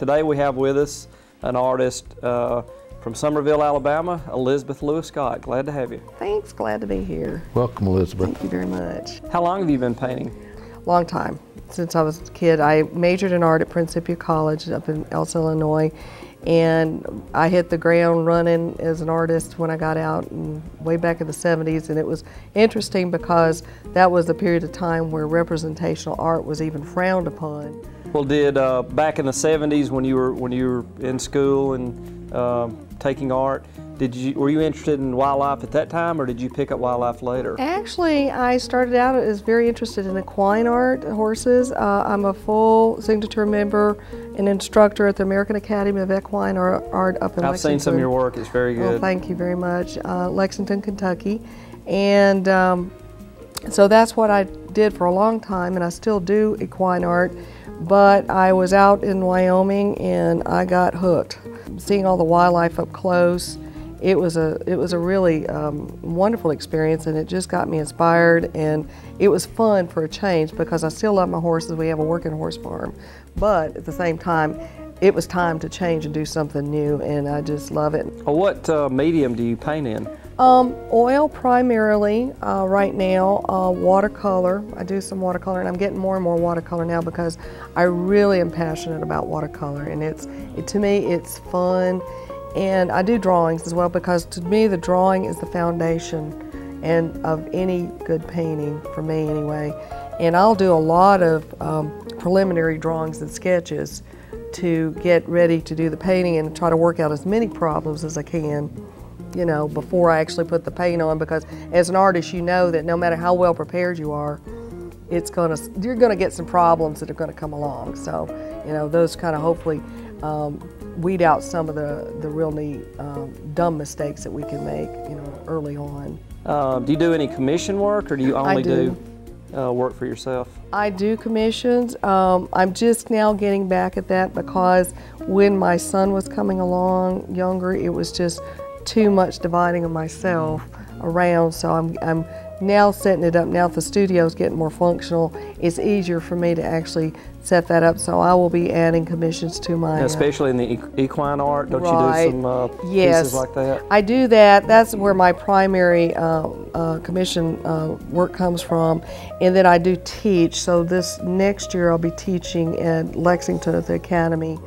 Today we have with us an artist from Summerville, Alabama, Elizabeth Lewis Scott. Glad to have you. Thanks, glad to be here. Welcome, Elizabeth. Thank you very much. How long have you been painting? Long time, since I was a kid. I majored in art at Principia College up in Elsa, Illinois, and I hit the ground running as an artist when I got out way back in the 70s, and it was interesting because that was the period of time where representational art was even frowned upon. Well, did back in the 70s when you were in school and taking art, were you interested in wildlife at that time, or did you pick up wildlife later? Actually, I started out as very interested in equine art, horses. I'm a full signature member and instructor at the American Academy of Equine Art up in Lexington. I've seen some of your work, it's very good. Well, thank you very much. Lexington, Kentucky. And so that's what I did for a long time, and I still do equine art. But I was out in Wyoming and I got hooked. Seeing all the wildlife up close, it was a really wonderful experience, and it just got me inspired, and it was fun for a change because I still love my horses. We have a working horse farm, but at the same time, it was time to change and do something new, and I just love it. Well, what medium do you paint in? Oil primarily right now, watercolor. I do some watercolor, and I'm getting more and more watercolor now because I really am passionate about watercolor, and to me it's fun. And I do drawings as well because to me the drawing is the foundation and of any good painting, for me anyway. And I'll do a lot of preliminary drawings and sketches to get ready to do the painting and try to work out as many problems as I can, you know, before I actually put the paint on, because as an artist you know that no matter how well prepared you are, you're gonna get some problems that are gonna come along. So, you know, those kind of hopefully weed out some of the real neat dumb mistakes that we can make, you know, early on. Do you do any commission work, or do you only do work for yourself? I do commissions. I'm just now getting back at that because when my son was coming along younger, it was just too much dividing of myself around, so I'm now setting it up. Now that the studio's getting more functional, it's easier for me to actually set that up, so I will be adding commissions to my... Especially in the equine art, don't right. you do some Yes, pieces like that? I do that. That's where my primary commission work comes from, and then I do teach. So this next year I'll be teaching at Lexington at the Academy